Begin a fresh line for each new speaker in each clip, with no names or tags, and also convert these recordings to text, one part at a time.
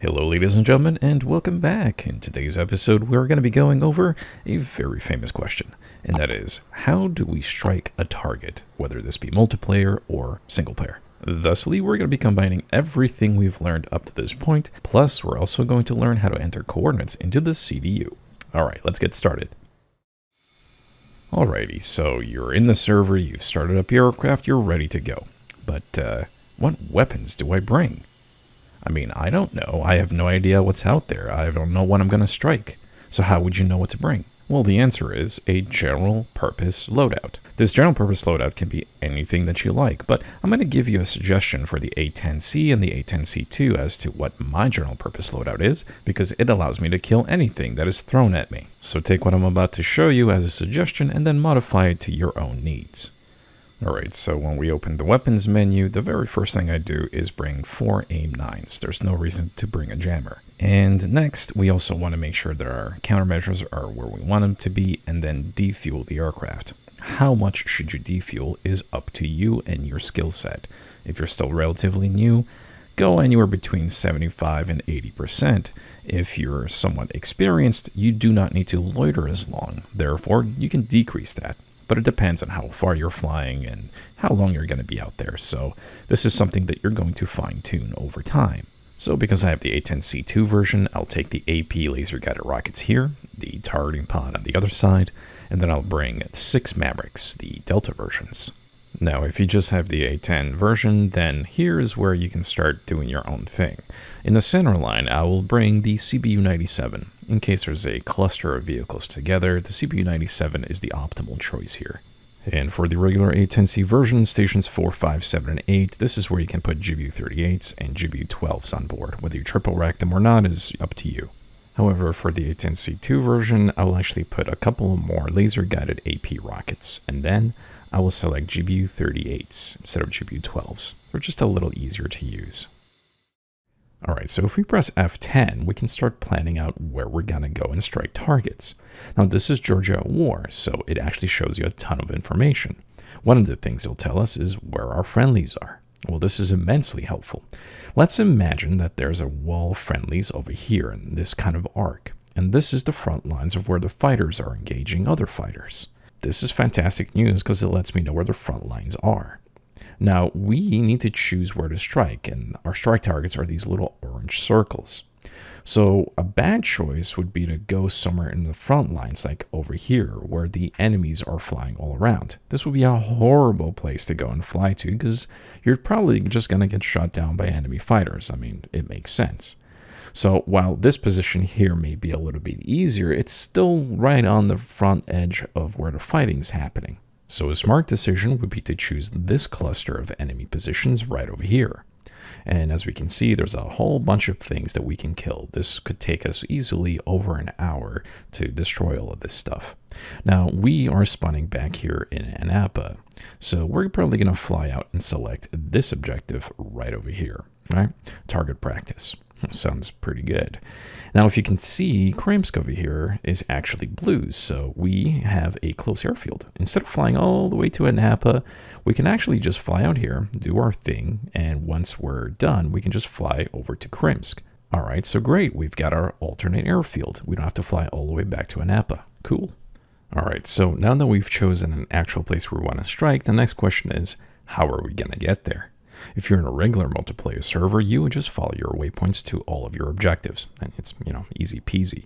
Hello ladies and gentlemen, and welcome back. In today's episode, we're going to be going over a very famous question, and that is, how do we strike a target, whether this be multiplayer or single player? Thusly, we're going to be combining everything we've learned up to this point, plus we're also going to learn how to enter coordinates into the CDU. Alright, let's get started. Alrighty, so you're in the server, you've started up your aircraft, you're ready to go. But, what weapons do I bring? I mean, I don't know. I have no idea what's out there. I don't know what I'm going to strike. So how would you know what to bring? Well, the answer is a general purpose loadout. This general purpose loadout can be anything that you like, but I'm going to give you a suggestion for the A-10C and the A-10C2 as to what my general purpose loadout is, because it allows me to kill anything that is thrown at me. So take what I'm about to show you as a suggestion and then modify it to your own needs. Alright, so when we open the weapons menu, the very first thing I do is bring 4 AIM-9s. There's no reason to bring a jammer. And next, we also want to make sure that our countermeasures are where we want them to be, and then defuel the aircraft. How much should you defuel is up to you and your skill set. If you're still relatively new, go anywhere between 75 and 80%. If you're somewhat experienced, you do not need to loiter as long. Therefore, you can decrease that. But it depends on how far you're flying and how long you're going to be out there. So this is something that you're going to fine-tune over time. So because I have the A-10C2 version, I'll take the AP laser-guided rockets here, the targeting pod on the other side, and then I'll bring 6 Mavericks, the Delta versions. Now, if you just have the A-10 version, then here's where you can start doing your own thing. In the center line, I will bring the CBU-97. In case there's a cluster of vehicles together, the CBU-97 is the optimal choice here. And for the regular A-10C version, stations 4, 5, 7, and 8, this is where you can put GBU-38s and GBU-12s on board. Whether you triple rack them or not is up to you. However, for the A-10C2 version, I will actually put a couple more laser-guided AP rockets, and then I will select GBU-38s instead of GBU-12s. They're just a little easier to use. Alright, so if we press F10, we can start planning out where we're gonna go and strike targets. Now this is Georgia at war, so it actually shows you a ton of information. One of the things it'll tell us is where our friendlies are. Well, this is immensely helpful. Let's imagine that there's a wall of friendlies over here in this kind of arc, and this is the front lines of where the fighters are engaging other fighters. This is fantastic news because it lets me know where the front lines are. Now, we need to choose where to strike, and our strike targets are these little orange circles. So a bad choice would be to go somewhere in the front lines, like over here, where the enemies are flying all around. This would be a horrible place to go and fly to, because you're probably just going to get shot down by enemy fighters. I mean, it makes sense. So while this position here may be a little bit easier, it's still right on the front edge of where the fighting is happening. So a smart decision would be to choose this cluster of enemy positions right over here. And as we can see, there's a whole bunch of things that we can kill. This could take us easily over an hour to destroy all of this stuff. Now, we are spawning back here in Anapa, so we're probably going to fly out and select this objective right over here, right? Target practice. Sounds pretty good. Now, if you can see, Krimsk over here is actually blues, so we have a close airfield. Instead of flying all the way to Anapa, we can actually just fly out here, do our thing, and once we're done, we can just fly over to Krimsk. Alright, so great, we've got our alternate airfield. We don't have to fly all the way back to Anapa. Cool. Alright, so now that we've chosen an actual place where we want to strike, the next question is, how are we going to get there? If you're in a regular multiplayer server, you would just follow your waypoints to all of your objectives, and it's, easy peasy.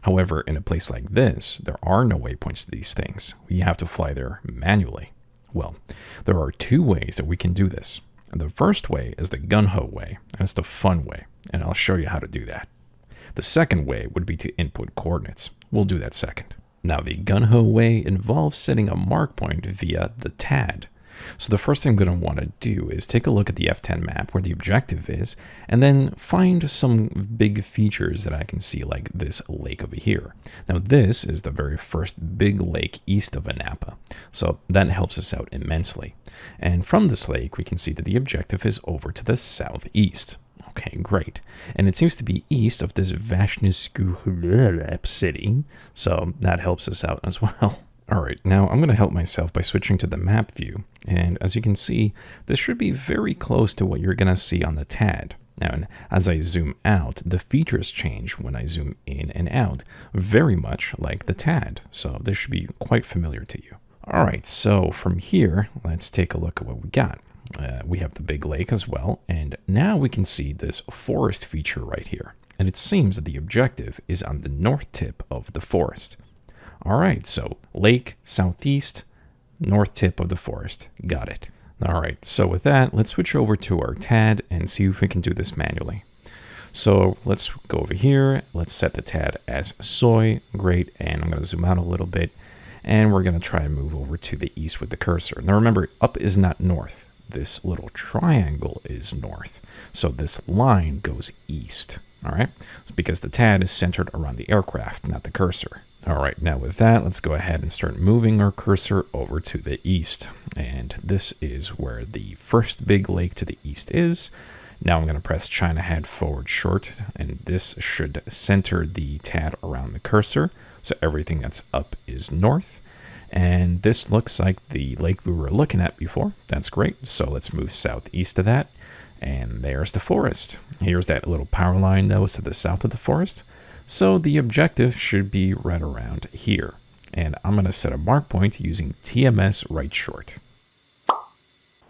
However, in a place like this, there are no waypoints to these things. We have to fly there manually. Well, there are 2 ways that we can do this. And the first way is the gun-ho way, and it's the fun way, and I'll show you how to do that. The second way would be to input coordinates. We'll do that second. Now, the gun-ho way involves setting a mark point via the TAD. So the first thing I'm going to want to do is take a look at the F10 map where the objective is, and then find some big features that I can see, like this lake over here. Now this is the very first big lake east of Anapa, so that helps us out immensely. And from this lake, we can see that the objective is over to the southeast. Okay, great. And it seems to be east of this Vashnisku city, so that helps us out as well. Alright, now I'm going to help myself by switching to the map view, and as you can see, this should be very close to what you're going to see on the TAD. Now, and as I zoom out, the features change when I zoom in and out, very much like the TAD. So this should be quite familiar to you. All right, so from here, let's take a look at what we got. We have the big lake as well, and now we can see this forest feature right here. And it seems that the objective is on the north tip of the forest. All right, so lake, southeast, north tip of the forest. Got it. All right, so with that, let's switch over to our TAD and see if we can do this manually. So let's go over here. Let's set the TAD as soy. Great, and I'm going to zoom out a little bit. And we're going to try and move over to the east with the cursor. Now remember, up is not north. This little triangle is north. So this line goes east, all right? Because the TAD is centered around the aircraft, not the cursor. All right, now with that, let's go ahead and start moving our cursor over to the east. And this is where the first big lake to the east is. Now I'm going to press China hat forward short, and this should center the TAD around the cursor. So everything that's up is north. And this looks like the lake we were looking at before. That's great. So let's move southeast of that. And there's the forest. Here's that little power line that was to the south of the forest. So the objective should be right around here. And I'm going to set a mark point using TMS right short.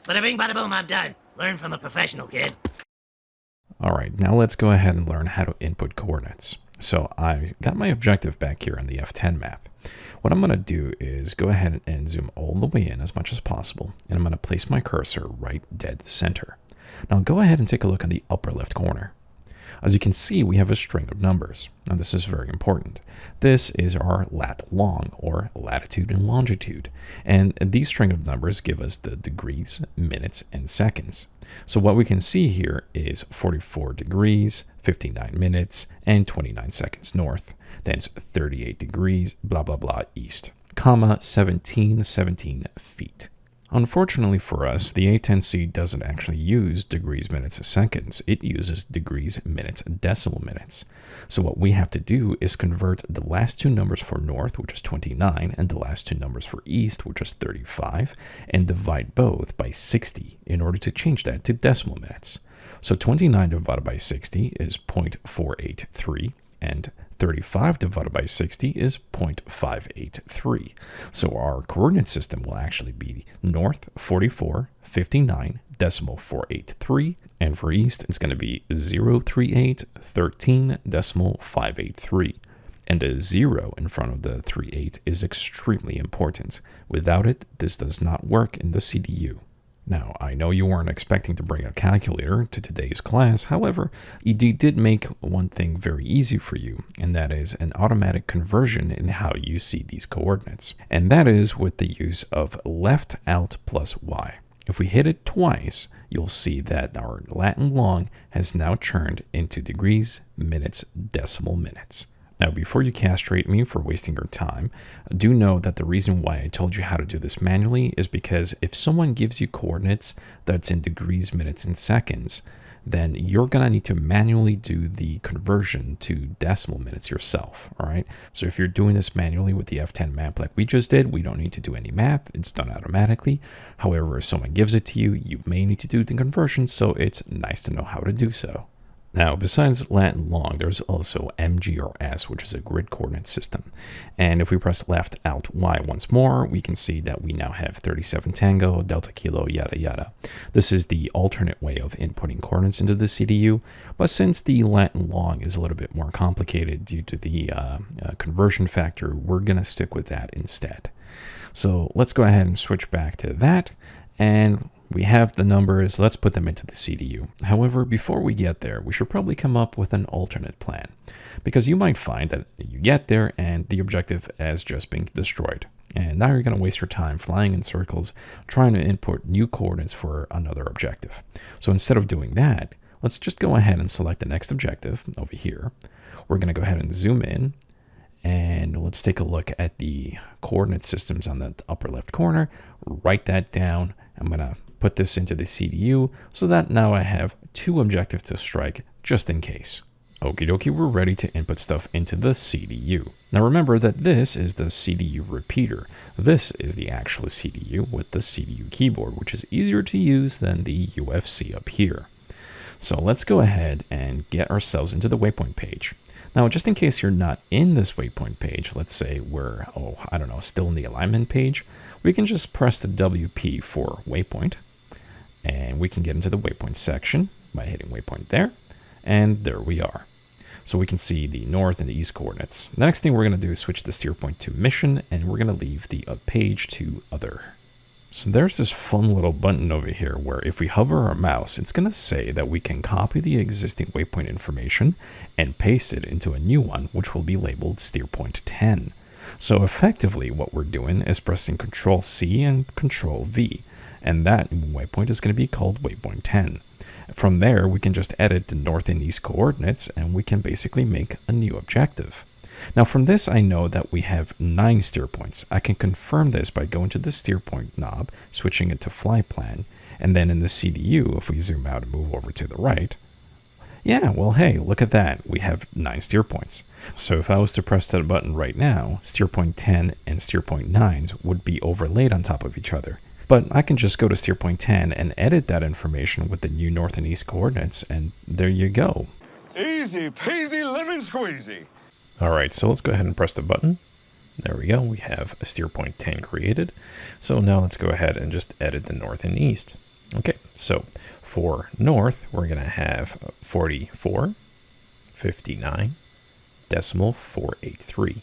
Bada bing, bada boom, I'm done. Learn from a professional, kid.
All right, now let's go ahead and learn how to input coordinates. So I got my objective back here on the F10 map. What I'm going to do is go ahead and zoom all the way in as much as possible, and I'm going to place my cursor right dead center. Now go ahead and take a look in the upper left corner. As you can see, we have a string of numbers. Now this is very important. This is our lat long, or latitude and longitude. And these string of numbers give us the degrees, minutes, and seconds. So what we can see here is 44 degrees, 59 minutes, and 29 seconds north. Then it's 38 degrees, blah, blah, blah, east, comma, 17 feet. Unfortunately for us, the A-10C doesn't actually use degrees, minutes, and seconds. It uses degrees, minutes, and decimal minutes. So what we have to do is convert the last two numbers for north, which is 29, and the last two numbers for east, which is 35, and divide both by 60 in order to change that to decimal minutes. So 29 divided by 60 is 0.483, and 35 divided by 60 is 0.583. So our coordinate system will actually be north 44, 59, decimal 483, and for east it's going to be 038, 13, decimal 583. And a 0 in front of the 38 is extremely important. Without it, this does not work in the CDU. Now, I know you weren't expecting to bring a calculator to today's class. However, ED did make one thing very easy for you, and that is an automatic conversion in how you see these coordinates. And that is with the use of left alt plus y. If we hit it twice, you'll see that our Latin long has now turned into degrees, minutes, decimal minutes. Now, before you castrate me for wasting your time, do know that the reason why I told you how to do this manually is because if someone gives you coordinates that's in degrees, minutes, and seconds, then you're going to need to manually do the conversion to decimal minutes yourself, all right? So if you're doing this manually with the F10 map like we just did, we don't need to do any math. It's done automatically. However, if someone gives it to you, you may need to do the conversion, so it's nice to know how to do so. Now, besides Latin long, there's also MGRS, which is a grid coordinate system. And if we press left alt Y once more, we can see that we now have 37 Tango, Delta Kilo, yada yada. This is the alternate way of inputting coordinates into the CDU, but since the Latin long is a little bit more complicated due to the conversion factor, we're going to stick with that instead. So let's go ahead and switch back to that, and we have the numbers, let's put them into the CDU. However, before we get there, we should probably come up with an alternate plan, because you might find that you get there and the objective has just been destroyed. And now you're going to waste your time flying in circles trying to input new coordinates for another objective. So instead of doing that, let's just go ahead and select the next objective over here. We're going to go ahead and zoom in, and let's take a look at the coordinate systems on the upper left corner. Write that down. I'm going to put this into the CDU so that now I have two objectives to strike just in case. Okie dokie, we're ready to input stuff into the CDU. Now remember that this is the CDU repeater. This is the actual CDU with the CDU keyboard, which is easier to use than the UFC up here. So let's go ahead and get ourselves into the waypoint page. Now, just in case you're not in this waypoint page, let's say we're, I don't know, still in the alignment page, we can just press the WP for waypoint, and we can get into the waypoint section by hitting waypoint there, and there we are. So we can see the north and the east coordinates. The next thing we're going to do is switch the steer point to mission, and we're going to leave the page to other. So there's this fun little button over here where if we hover our mouse, it's going to say that we can copy the existing waypoint information and paste it into a new one, which will be labeled steer point 10. So effectively what we're doing is pressing Control C and Control V, and that waypoint is going to be called waypoint 10. From there, we can just edit the north and east coordinates, and we can basically make a new objective. Now from this, I know that we have 9 steer points. I can confirm this by going to the steer point knob, switching it to fly plan, and then in the CDU, if we zoom out and move over to the right, yeah, well, hey, look at that. We have 9 steer points. So if I was to press that button right now, steer point 10 and steer point 9s would be overlaid on top of each other. But I can just go to steer point 10 and edit that information with the new north and east coordinates, and there you go.
Easy peasy lemon squeezy.
All right, so let's go ahead and press the button. There we go. We have a steer point 10 created. So now let's go ahead and just edit the north and east. Okay, so for north, we're going to have 44, 59, decimal 483.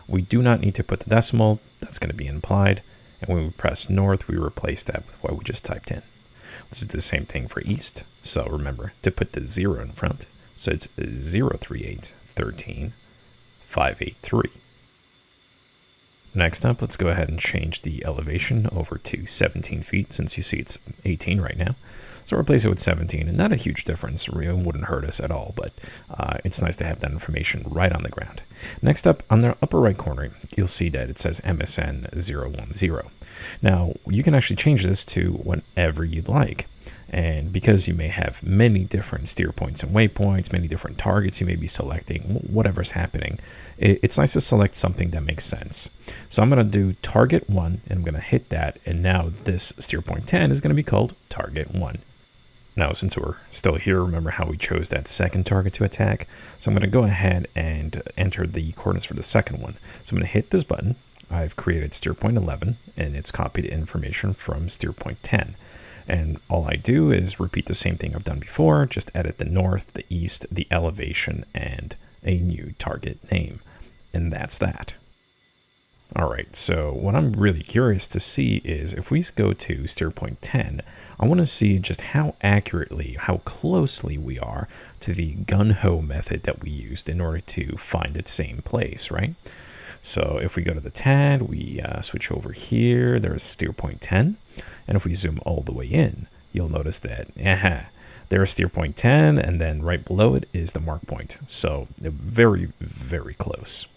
We do not need to put the decimal. That's going to be implied. And when we press north, we replace that with what we just typed in. Let's do the same thing for east. So remember to put the 0 in front. So it's 038, 13, 583. Next up, let's go ahead and change the elevation over to 17 feet, since you see it's 18 right now. So replace it with 17, and not a huge difference. It wouldn't hurt us at all, but it's nice to have that information right on the ground. Next up, on the upper right corner, you'll see that it says MSN 010. Now, you can actually change this to whatever you'd like. And because you may have many different steer points and waypoints, many different targets you may be selecting, whatever's happening, it's nice to select something that makes sense. So I'm going to do target 1, and I'm going to hit that, and now this steer point 10 is going to be called target 1. Now, since we're still here, remember how we chose that second target to attack? So I'm going to go ahead and enter the coordinates for the second one. So I'm going to hit this button. I've created steer point 11, and it's copied information from steer point 10. And all I do is repeat the same thing I've done before, just edit the north, the east, the elevation, and a new target name. And that's that. All right, so what I'm really curious to see is if we go to steer point 10, I want to see just how accurately, how closely we are to the gun-ho method that we used in order to find its same place, right? So if we go to the TAD, we switch over here, there's steer point 10. And if we zoom all the way in, you'll notice that, there's steer point 10, and then right below it is the mark point. So very, very close.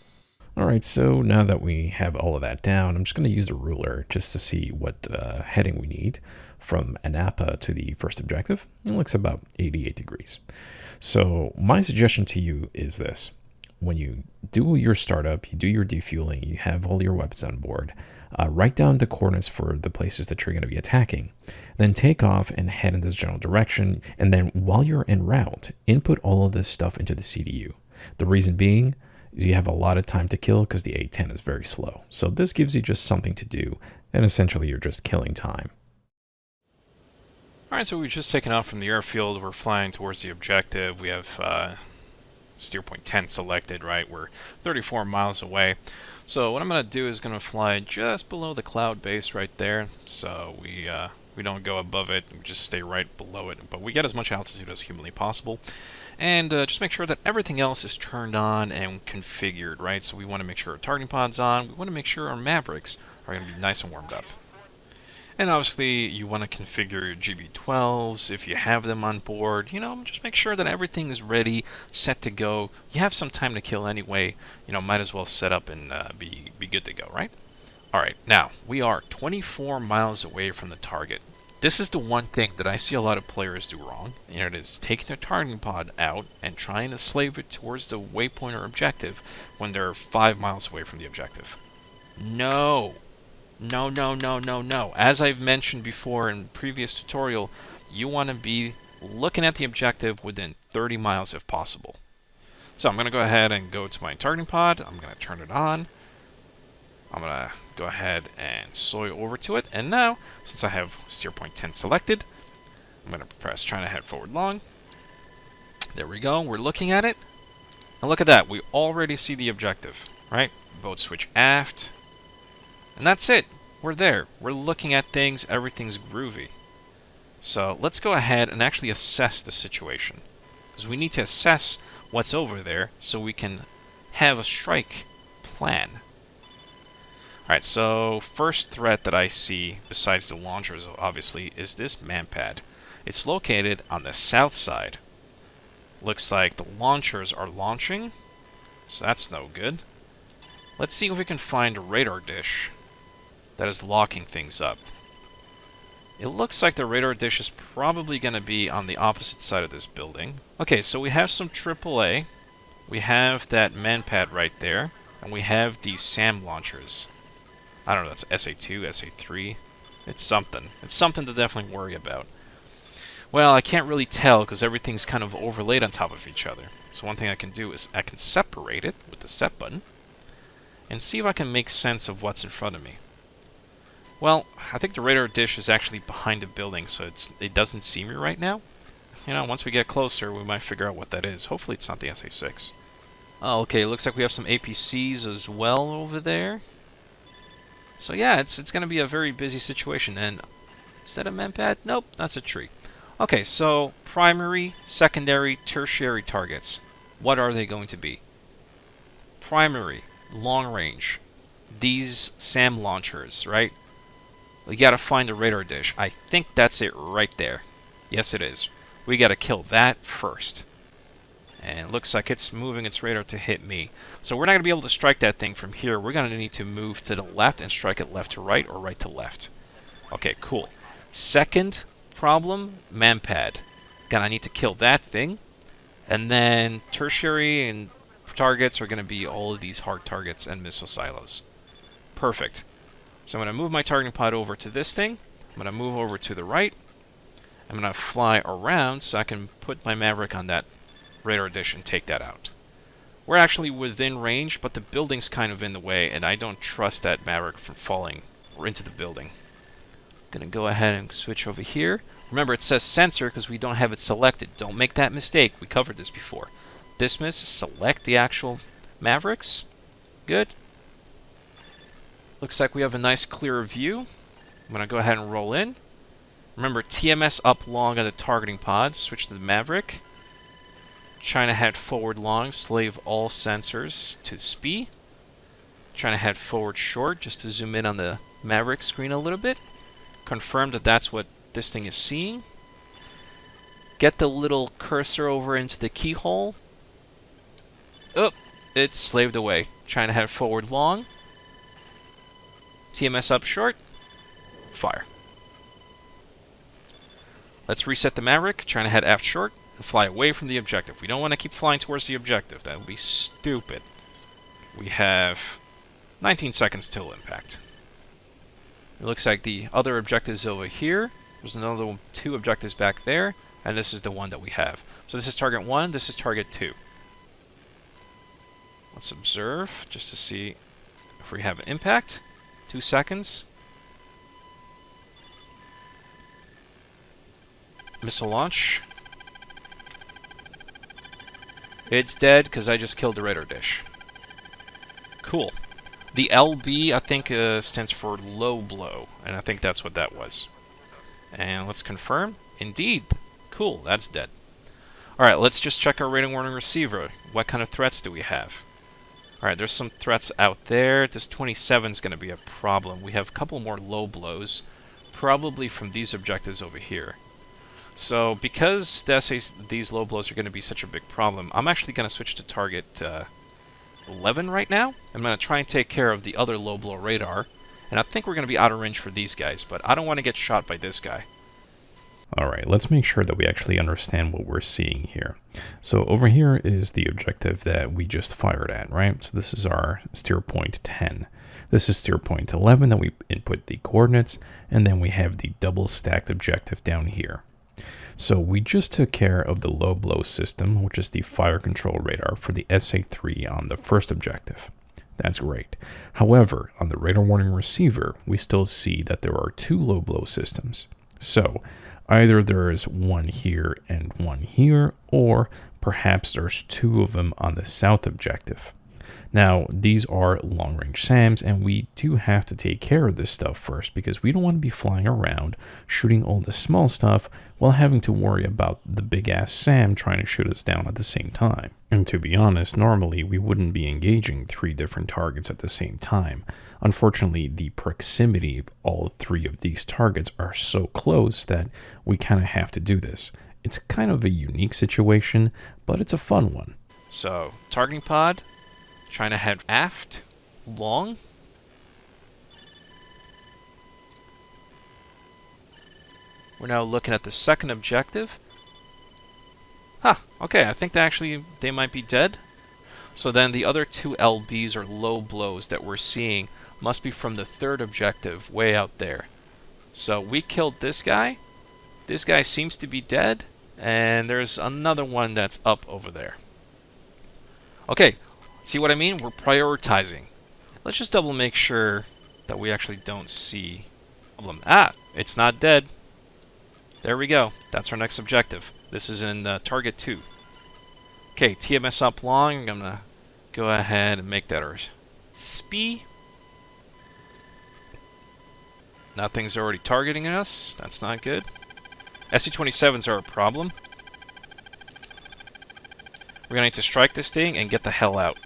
All right, so now that we have all of that down, I'm just going to use the ruler just to see what heading we need from Anapa to the first objective. It looks about 88 degrees. So my suggestion to you is this. When you do your startup, you do your defueling, you have all your weapons on board, write down the coordinates for the places that you're going to be attacking. Then take off and head in this general direction. And then while you're en route, input all of this stuff into the CDU. The reason being is you have a lot of time to kill because the A-10 is very slow. So this gives you just something to do. And essentially you're just killing time.
Alright, so we've just taken off from the airfield. We're flying towards the objective. We have steer point 10 selected, right? We're 34 miles away. So what I'm going to do is going to fly just below the cloud base right there. So we don't go above it, we just stay right below it. But we get as much altitude as humanly possible. And just make sure that everything else is turned on and configured, right? So we want to make sure our targeting pod's on. We want to make sure our Mavericks are going to be nice and warmed up. And obviously, you want to configure your GB12s if you have them on board. You know, just make sure that everything is ready, set to go. You have some time to kill anyway. You know, might as well set up and be good to go, right? All right, now, we are 24 miles away from the target. This is the one thing that I see a lot of players do wrong, and it is taking their targeting pod out and trying to slave it towards the waypoint or objective when they're 5 miles away from the objective. No! No, no, no, no, no. As I've mentioned before in previous tutorial, you want to be looking at the objective within 30 miles if possible. So I'm going to go ahead and go to my targeting pod. I'm going to turn it on. I'm going to go ahead and soy over to it. And now, since I have steer point 10 selected, I'm going to press China head forward long. There we go. We're looking at it. And look at that. We already see the objective, right? Boat switch aft. And that's it. We're there. We're looking at things. Everything's groovy. So let's go ahead and actually assess the situation. Because we need to assess what's over there so we can have a strike plan. Alright, so first threat that I see, besides the launchers obviously, is this manpad. It's located on the south side. Looks like the launchers are launching, so that's no good. Let's see if we can find a radar dish that is locking things up. It looks like the radar dish is probably going to be on the opposite side of this building. Okay, so we have some AAA. We have that manpad right there. And we have these SAM launchers. I don't know, that's SA2, SA3. It's something. It's something to definitely worry about. Well, I can't really tell because everything's kind of overlaid on top of each other. So one thing I can do is I can separate it with the set button and see if I can make sense of what's in front of me. Well, I think the radar dish is actually behind the building, so it doesn't see me right now. You know, once we get closer, we might figure out what that is. Hopefully it's not the SA6. Oh, okay, looks like we have some APCs as well over there. So yeah, it's going to be a very busy situation. And is that a manpad? Nope, that's a tree. Okay, so primary, secondary, tertiary targets. What are they going to be? Primary, long range. These SAM launchers, right? We gotta find the radar dish. I think that's it right there. Yes, it is. We gotta kill that first. And it looks like it's moving its radar to hit me. So we're not gonna be able to strike that thing from here. We're gonna need to move to the left and strike it left to right or right to left. Okay, cool. Second problem, manpad. Gonna need to kill that thing. And then tertiary and targets are gonna be all of these hard targets and missile silos. Perfect. So I'm going to move my targeting pod over to this thing. I'm going to move over to the right. I'm going to fly around so I can put my Maverick on that radar dish and take that out. We're actually within range, but the building's kind of in the way, and I don't trust that Maverick from falling into the building. I'm going to go ahead and switch over here. Remember, it says sensor because we don't have it selected. Don't make that mistake. We covered this before. Dismiss, select the actual Mavericks. Good. Looks like we have a nice clear view. I'm going to go ahead and roll in. Remember, TMS up long on the targeting pod. Switch to the Maverick. China head forward long. Slave all sensors to SPI. China head forward short just to zoom in on the Maverick screen a little bit. Confirm that that's what this thing is seeing. Get the little cursor over into the keyhole. Oh, it's slaved away. China head forward long. TMS up short. Fire. Let's reset the Maverick. Trying to head aft short and fly away from the objective. We don't want to keep flying towards the objective. That would be stupid. We have 19 seconds till impact. It looks like the other objectives over here. There's another 2 objectives back there. And this is the one that we have. So this is target 1. This is target 2. Let's observe just to see if we have an impact. 2 seconds. Missile launch. It's dead because I just killed the radar dish. Cool. The LB, I think, stands for low blow, and I think that's what that was. And let's confirm. Indeed. Cool, that's dead. Alright, let's just check our radar warning receiver. What kind of threats do we have? Alright, there's some threats out there. This 27 is going to be a problem. We have a couple more low blows, probably from these objectives over here. So, because these low blows are going to be such a big problem, I'm actually going to switch to target 11 right now. I'm going to try and take care of the other low blow radar, and I think we're going to be out of range for these guys, but I don't want to get shot by this guy.
Alright, let's make sure that we actually understand what we're seeing here. So over here is the objective that we just fired at, right? So this is our steer point 10. This is steer point 11 that we input the coordinates, and then we have the double stacked objective down here. So we just took care of the low blow system, which is the fire control radar for the SA-3 on the first objective. That's great. However, on the radar warning receiver, we still see that there are 2 low blow systems. So either there is one here and one here, or perhaps there's 2 of them on the south objective. Now, these are long-range SAMs, and we do have to take care of this stuff first because we don't want to be flying around shooting all the small stuff while having to worry about the big-ass SAM trying to shoot us down at the same time. And to be honest, normally we wouldn't be engaging 3 different targets at the same time. Unfortunately, the proximity of all 3 of these targets are so close that we kind of have to do this. It's kind of a unique situation, but it's a fun one.
So, targeting pod, trying to head aft, long. We're now looking at the second objective. Huh, okay, I think they might be dead. So then the other 2 LBs or low blows that we're seeing must be from the third objective way out there. So we killed this guy. This guy seems to be dead. And there's another one that's up over there. Okay, see what I mean? We're prioritizing. Let's just double make sure that we actually don't see problem. Ah, it's not dead. There we go. That's our next objective. This is in target 2. Okay, TMS up long. I'm going to go ahead and make that our SPI. Nothing's already targeting us. That's not good. SC-27s are a problem. We're going to need to strike this thing and get the hell out.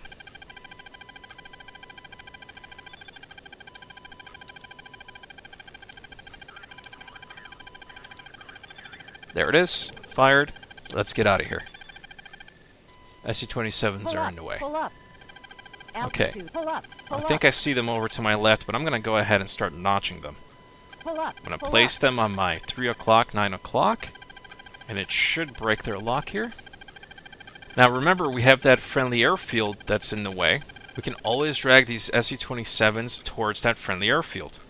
There it is. Fired. Let's get out of here. SC-27s are in the way. Okay. I think I see them over to my left, but I'm going to go ahead and start notching them. I'm going to place them on my 3 o'clock, 9 o'clock, and it should break their lock here. Now remember, we have that friendly airfield that's in the way. We can always drag these SU-27s towards that friendly airfield.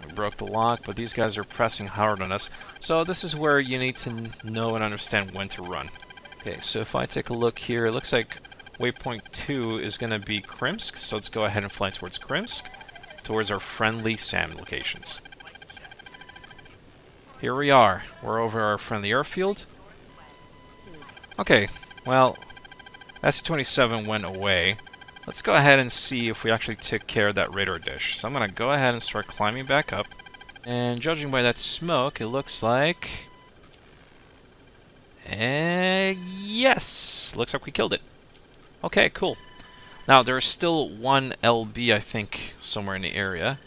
We broke the lock, but these guys are pressing hard on us. So this is where you need to know and understand when to run. Okay, so if I take a look here, it looks like waypoint 2 is going to be Krimsk, so let's go ahead and fly towards Krimsk, towards our friendly SAM locations. Here we are. We're over our friendly airfield. Okay, well, SU-27 went away. Let's go ahead and see if we actually took care of that radar dish. So I'm going to go ahead and start climbing back up. And judging by that smoke, it looks like... yes! Looks like we killed it. Okay, cool. Now, there's still one LB, I think, somewhere in the area.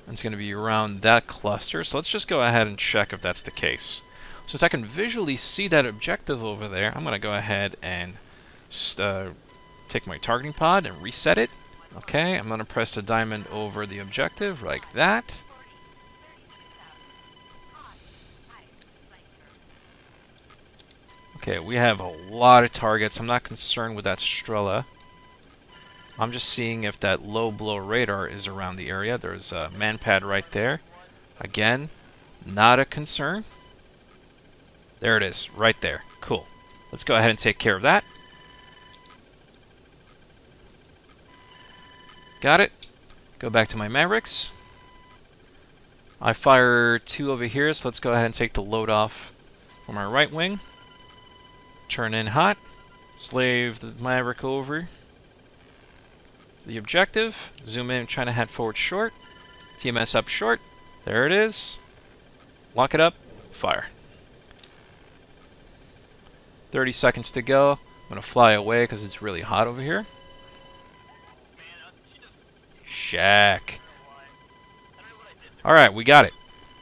And it's going to be around that cluster. So let's just go ahead and check if that's the case. Since I can visually see that objective over there, I'm going to go ahead and take my targeting pod and reset it. Okay, I'm going to press the diamond over the objective like that. Okay, we have a lot of targets. I'm not concerned with that Strela. I'm just seeing if that low blow radar is around the area. There's a man pad right there. Again, not a concern. There it is, right there. Cool. Let's go ahead and take care of that. Got it. Go back to my Mavericks. I fire 2 over here, so let's go ahead and take the load off for my right wing. Turn in hot. Slave the Maverick over the objective. Zoom in, trying to head forward short. TMS up short. There it is. Lock it up. Fire. 30 seconds to go. I'm going to fly away because it's really hot over here. Shack. Alright, we got it.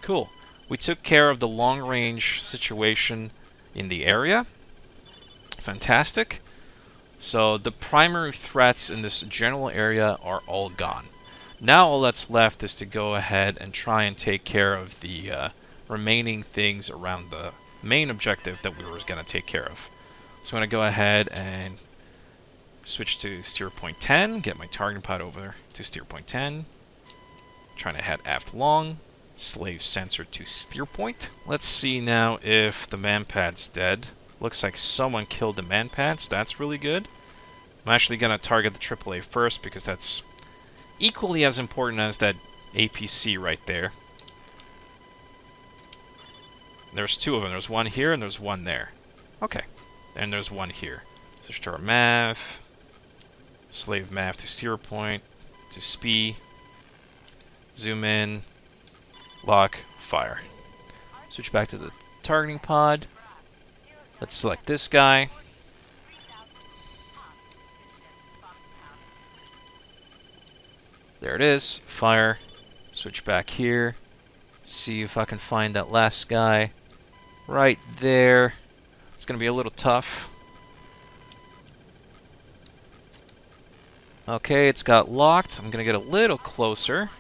Cool. We took care of the long-range situation in the area. Fantastic. So the primary threats in this general area are all gone. Now all that's left is to go ahead and try and take care of the remaining things around the main objective that we were going to take care of. So I'm going to go ahead and switch to steer point 10, get my targeting pod over to steer point 10, trying to head aft long, Slave sensor to steer point. Let's see now if the manpad's dead. Looks like someone killed the manpads. That's really good. I'm actually going to target the AAA first because that's equally as important as that APC right there. There's two of them. There's one here and there's one there. Okay. And there's one here. Switch to our MAV. Slave MAV to steer point. To SPI. Zoom in. Lock. Fire. Switch back to the targeting pod. Let's select this guy. There it is. Fire. Switch back here. See if I can find that last guy. Right there. It's going to be a little tough. Okay, it's got locked. I'm going to get a little closer.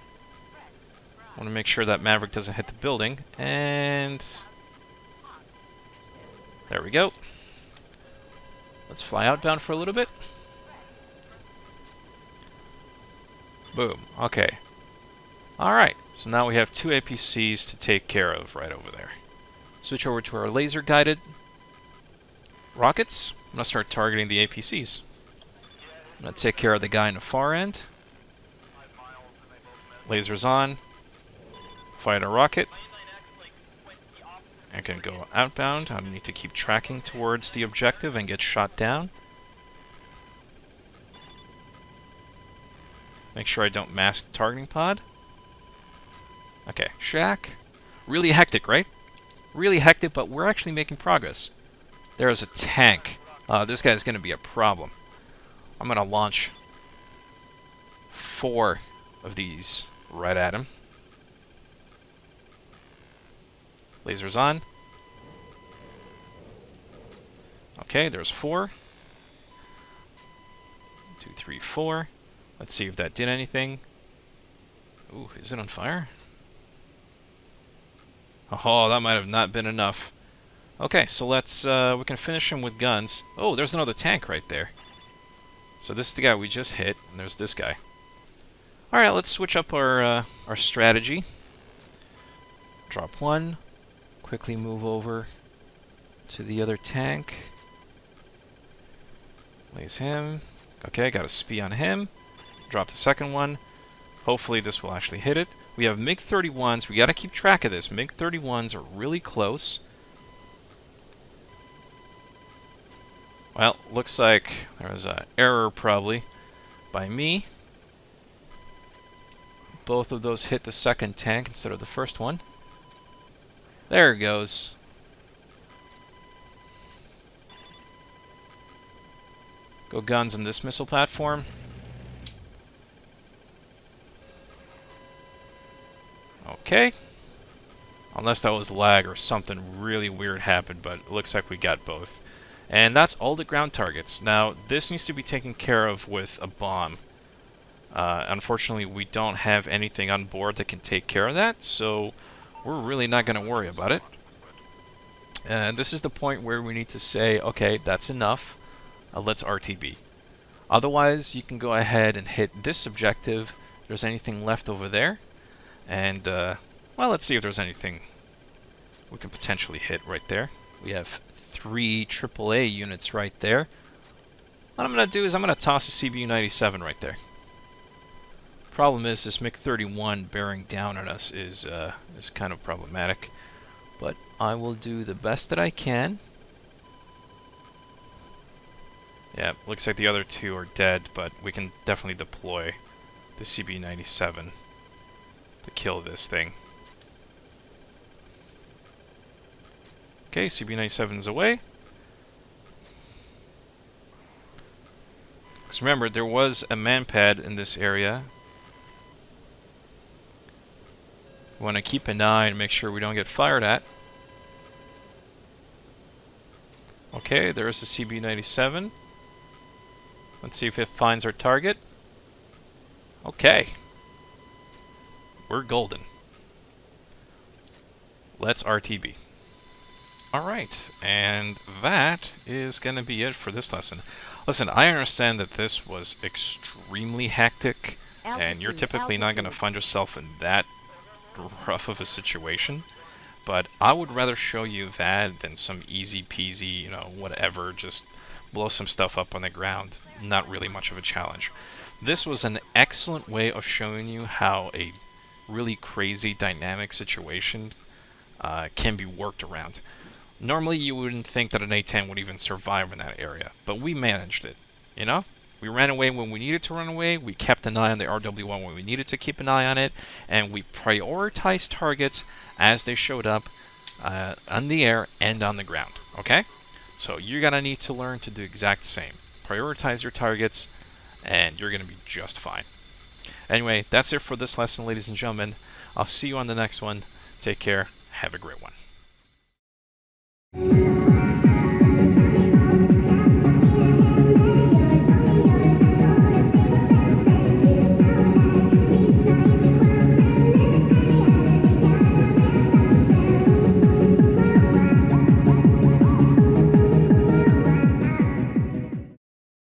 I want to make sure that Maverick doesn't hit the building. And there we go. Let's fly outbound for a little bit. Boom. Okay. Alright, so now we have two APCs to take care of right over there. Switch over to our laser-guided rockets. I'm going to start targeting the APCs. I'm going to take care of the guy in the far end. Lasers on. Fire the rocket. I can go outbound. I need to keep tracking towards the objective and get shot down. Make sure I don't mask the targeting pod. Okay, Shack. Really hectic, right? Really hectic, but we're actually making progress. There is a tank. This guy's going to be a problem. I'm going to launch 4 of these right at him. Lasers on. Okay, there's 4. 2, 3, 4. Let's see if that did anything. Ooh, is it on fire? Oh, that might have not been enough. Okay, so let's, we can finish him with guns. Oh, there's another tank right there. So this is the guy we just hit, and there's this guy. Alright, let's switch up our strategy. Drop 1. Quickly move over to the other tank. Lays him. Okay, got a SPI on him. Drop the second one. Hopefully this will actually hit it. We have MiG-31s. We got to keep track of this. MiG-31s are really close. Well, looks like there was an error probably by me. Both of those hit the second tank instead of the first one. There it goes. Go guns on this missile platform. Okay. Unless that was lag or something really weird happened, but it looks like we got both. And that's all the ground targets. Now, this needs to be taken care of with a bomb. Unfortunately, we don't have anything on board that can take care of that, so we're really not going to worry about it. And this is the point where we need to say, okay, that's enough. Let's RTB. Otherwise, you can go ahead and hit this objective. If there's anything left over there. And, well, let's see if there's anything we can potentially hit right there. We have 3 AAA units right there. What I'm going to do is I'm going to toss a CBU-97 right there. Problem is, this MiG-31 bearing down on us is kind of problematic. But I will do the best that I can. Yeah, looks like the other 2 are dead, but we can definitely deploy the CB-97 to kill this thing. Okay, CB-97's away. Because remember, there was a manpad in this area. We want to keep an eye and make sure we don't get fired at. Okay, there's the CB-97. Let's see if it finds our target. Okay. We're golden. Let's RTB. Alright, and that is going to be it for this lesson. Listen, I understand that this was extremely hectic, and you're typically not going to find yourself in that rough of a situation. But I would rather show you that than some easy peasy, whatever, just blow some stuff up on the ground. Not really much of a challenge. This was an excellent way of showing you how a really crazy dynamic situation can be worked around. Normally you wouldn't think that an A-10 would even survive in that area, but we managed it, We ran away when we needed to run away, we kept an eye on the RW1 when we needed to keep an eye on it, and we prioritized targets as they showed up on the air and on the ground, okay? So you're going to need to learn to do exact same. Prioritize your targets, and you're going to be just fine. Anyway, that's it for this lesson, ladies and gentlemen. I'll see you on the next one. Take care. Have a great one.